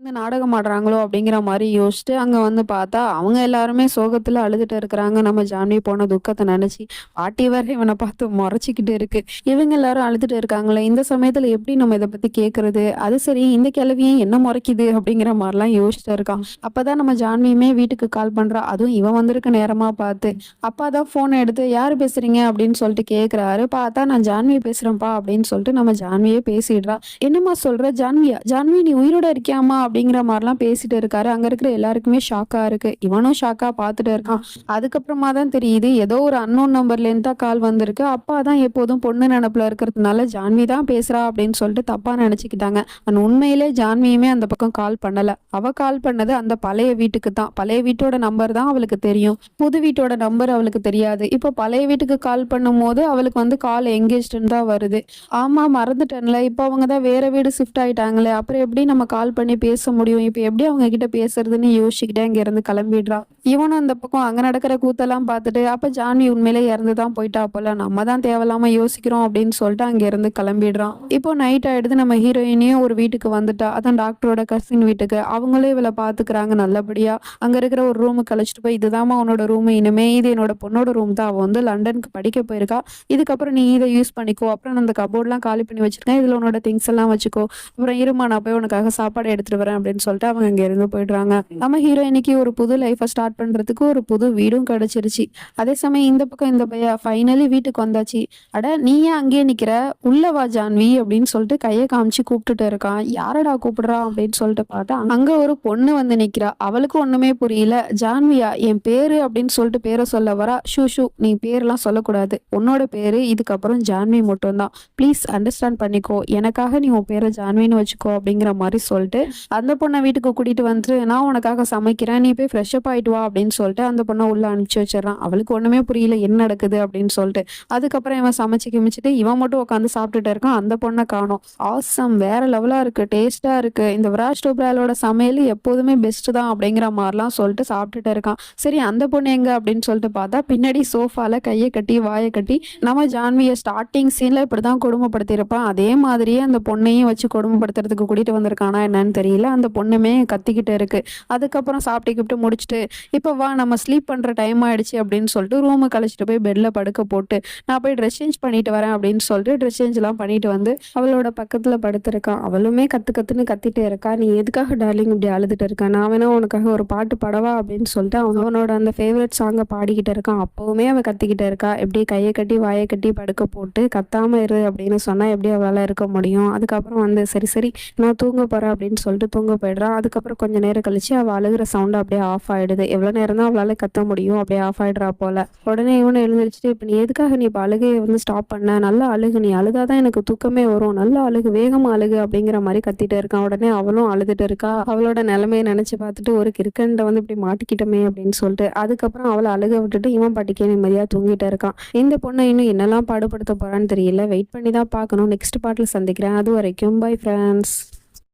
இந்த நாடகம் ஆடுறாங்களோ அப்படிங்கிற மாரி யோசிச்சுட்டு, அங்க வந்து பார்த்தா, அவங்க எல்லாருமே சோகத்துல அழுதுட்டு இருக்கிறாங்க. நம்ம ஜான்வி போன துக்கத்த நெனச்சு. பாட்டி வேற இவன பார்த்து மொறச்சுக்கிட்டு இருக்கு. இவங்க எல்லாரும் அழுதுட்டு இருக்காங்களே, இந்த சமயத்துல எப்படி நம்ம இத பத்தி கேட்கறது? அது சரி இந்த கிழவி ஏன் என்ன மொறைக்குது? அப்படிங்கிற மாரிலாம் யோசிச்சுட்டு இருக்கான். அப்பதான் நம்ம ஜான்வியுமே வீட்டுக்கு கால் பண்றா. அதுவும் இவன் வந்திருக்க நேரமா பார்த்து. அப்பா தான் ஃபோன எடுத்து, "யாரு பேசுறீங்க?" அப்படின்னு சொல்லிட்டு கேட்கிறாரு. பார்த்தா, "நான் ஜான்வி பேசுறேன்ப்பா" அப்படின்னு சொல்லிட்டு நம்ம ஜான்வியே பேசிடுறா. "என்னம்மா சொல்ற? ஜான்வியா? ஜான்வி நீ உயிரோட இருக்கியாம்மா?" அப்படிங்கிற மாரிலாம் பேசிட்டு இருக்காரு. அங்க இருக்கிற எல்லாருக்குமே ஷாக்கா இருக்கு. இவனும் ஷாக்கா பார்த்துட்டு இருக்கான். அதுக்கப்புறமா தான் தெரியுது, ஏதோ ஒரு அன்னோன் நம்பர்லேருந்து தான் கால் வந்திருக்கு. அப்பா தான் எப்போதும் பொண்ணு நெனப்புல இருக்கிறதுனால, ஜான்வி தான் பேசுறா அப்படின்னு சொல்லிட்டு தப்பா நெனச்சுக்கிட்டாங்க. ஆனா உண்மையிலே ஜான்வியுமே அந்த பக்கம் கால் பண்ணல. அவ கால் பண்ணது அந்த பழைய வீட்டுக்கு தான். பழைய வீட்டோட நம்பர் தான் அவளுக்கு தெரியும். புது வீட்டோட நம்பர் அவளுக்கு தெரியாது. இப்போ பழைய வீட்டுக்கு கால் பண்ணும்போது, அவளுக்கு வந்து கால் எங்கேஜ்டுன்னு தான் வருது. ஆமா மறந்துட்டேன்ல. இப்ப அவங்க தான் வேற வீடு ஷிஃப்ட் ஆயிட்டாங்களே. அப்புறம் எப்படி நம்ம கால் பண்ணி பேச முடியும்? இப்ப எப்படி அவங்க கிட்ட பேசுறதுன்னு யோசிச்சுக்கிட்டே அங்க இருந்து கிளம்பிடுறான். இவனும் அந்த பக்கம் அங்க நடக்கிற கூத்தெல்லாம் பார்த்துட்டு, அப்ப ஜான்வி உண்மையிலே இறந்து தான் போயிட்டா போல. நம்ம தான் தேவையில்லாம யோசிக்கிறோம் அப்படின்னு சொல்லிட்டு அங்க இருந்து கிளம்பிடுறான். இப்போ நைட் ஆயிடுது. நம்ம ஹீரோயினியும் ஒரு வீட்டுக்கு வந்துட்டா. அதான் டாக்டரோட கசின் வீட்டுக்கு. அவங்களே இவள பாத்துக்கிறாங்க நல்லபடியா. அங்க இருக்கிற ஒரு ரூமுக்கு அழைச்சிட்டு போய், இதுதாம்மா உன்னோட ரூம். இனிமே இது என்னோட பொண்ணோட ரூம் தான். அவ வந்து லண்டனுக்கு படிக்க போயிருக்கா. இதுக்கப்புறம் நீ இதை யூஸ் பண்ணிக்கோ. அப்புறம் நான் அந்த கபோர்ட்லாம் காலி பண்ணி வச்சிருக்கேன். இதுல உன்னோட திங்ஸ் எல்லாம் வச்சுக்கோ. அப்புறம் இருமா நான் போய் உனக்காக சாப்பாடு எடுத்துட்டு வரேன் அப்படின்னு சொல்லிட்டு அவங்க இங்க இருந்து போயிடுறாங்க. நம்ம ஹீரோயினிக்கு ஒரு புது லைஃபை ஸ்டார்ட் பண்றதுக்கு ஒரு புது வீடும் கிடைச்சிருச்சு. அதே சமயம் இந்த பக்கம் இந்த பையன் ஃபைனலி வீட்டுக்கு வந்தாச்சு. அட நீ ஏன் அங்கேயே நிக்கிற? உள்ள வா ஜான்வி அப்படின்னு சொல்லிட்டு கையை காமிச்சு கூப்பிட்டுட்டு இருக்கான். யாரடா கூப்பிடுறா அப்படின்னு சொல்லிட்டு பார்த்தா அங்க ஒரு பொண்ணு வந்து நிக்கிறா. அவளுக்கு ஒண்ணுமே புரியல. ஜான்வியா என் பேரு அப்படின்னு சொல்லிட்டு பேரை சொல்ல வரா. ஷூ ஷூ நீ பேரெல்லாம் சொல்லக்கூடாது. உன்னோட பேரு இதுக்கப்புறம் ஜான்வி மட்டும்தான். ப்ளீஸ் அண்டர்ஸ்டாண்ட் பண்ணிக்கோ. எனக்காக நீ உன் பேரை ஜான்வின்னு வச்சுக்கோ அப்படிங்கிற மாதிரி சொல்லிட்டு அந்த பொண்ணை வீட்டுக்கு கூட்டிட்டு வந்துட்டு நான் உனக்காக சமைக்கிறேன். நீ போய் ஃப்ரெஷ் அப் ஆயிட்டு வா அப்படின்னு சொல்லிட்டு அந்த பொண்ணை உள்ள அனுப்பிச்சு வச்சிடறான். அவளுக்கு ஒண்ணுமே புரியல என்ன நடக்குது அப்படின்னு சொல்லிட்டு. அதுக்கப்புறம் இவன் சமைச்சு கிமிச்சிட்டு இவன் மட்டும் உட்காந்து சாப்பிட்டுட்டு இருக்கான். அந்த பொண்ணை காணோம். ஆசம் வேற லெவலா இருக்கு. டேஸ்டா இருக்கு. இந்த விராஜ் டோப்ராலோட சமையல் எப்போதுமே பெஸ்ட் தான் அப்படிங்கிற மாதிரிலாம் சொல்லிட்டு சாப்பிட்டுட்டு இருக்கான். சரி அந்த பொண்ணு எங்க அப்படின்னு சொல்லிட்டு பார்த்தா பின்னாடி சோஃபால கையை கட்டி வாயை கட்டி நம்ம ஜான்வியை ஸ்டார்டிங் சீன்ல இப்படிதான் கொடுமைப்படுத்தியிருப்பான். அதே மாதிரியே அந்த பொண்ணையும் வச்சு கொடுமைப்படுத்துறதுக்கு கூட்டிட்டு வந்திருக்கானா என்னன்னு தெரியல. அந்த பொண்ணுமே கத்திக்கிட்டு இருக்கு. அதுக்கப்புறம் சாப்பிட்டு முடிச்சுட்டு இப்போ வா நம்ம ஸ்லீப் பண்ற டைம் ஆயிடுச்சு அப்படின்னு சொல்லிட்டு ரூமுக்கு அழைச்சிட்டு போய் பெட்ல படுக்க போட்டு நான் போய் ட்ரெஸ் சேஞ்ச் பண்ணிட்டு வரேன் அப்படின்னு சொல்லிட்டு ட்ரெஸ் சேஞ்ச் எல்லாம் பண்ணிட்டு வந்து அவளோட பக்கத்துல படுத்திருக்கான். அவளுமே கத்து கத்துன்னு கத்திட்டே இருக்கா. நீ எதுக்காக டார்லிங் இப்படி அழுதுட்டு இருக்க? நான் வேணா உனக்காக ஒரு பாட்டு பாடவா அப்படின்னு சொல்லிட்டு அவனோட அந்த ஃபேவரட் சாங்கை பாடிக்கிட்டு இருக்கான். அப்பவுமே அவன் கத்திக்கிட்டு இருக்கா. எப்படி கையை கட்டி வாயை கட்டி படுக்க போட்டு கத்தாம இரு அப்படின்னு சொன்னா எப்படி அவளால இருக்க முடியும்? அதுக்கப்புறம் வந்து சரி சரி நான் தூங்க போறேன் அப்படின்னு சொல்லிட்டு தூங்க போயிடுறான். அதுக்கப்புறம் கொஞ்ச நேரம் கழிச்சு அவள் அழுகிற சவுண்ட் அப்படியே ஆஃப் ஆயிடுது. எவ்வளவு நேரம் தான் அவளால கத்த முடியும்? அப்படியே ஆஃப் ஆயிடுறா போல. உடனே இவனு எழுந்திரிச்சிட்டு இப்ப நீ எதுக்காக நீ இப்ப அழுகையை வந்து ஸ்டாப் பண்ண? நல்லா அழுகு. நீ அழுதாதான் எனக்கு தூக்கமே வரும். நல்லா அழுகு, வேகமா அழுகு அப்படிங்கிற மாதிரி கத்திட்டு இருக்கான். உடனே அவளும் அழுதுட்டு இருக்கா. அவளோட நிலைமையை நினைச்சு பார்த்துட்டு ஒரு கிறுக்கன்ட்ட வந்து இப்படி மாட்டிக்கிட்டோமே அப்படின்னு சொல்லிட்டு அதுக்கப்புறம் அவளை அழுக விட்டுட்டு இவன் பாட்டிக்கே நிம்மதியா தூங்கிட்டு இருக்கான். இந்த பொண்ணை இன்னும் என்னெல்லாம் பாடுபடுத்த போறான்னு தெரியல. வெயிட் பண்ணி தான் பார்க்கணும். நெக்ஸ்ட் பார்ட்ல சந்திக்கிறேன். அது வரைக்கும் பை ஃப்ரெண்ட்ஸ்.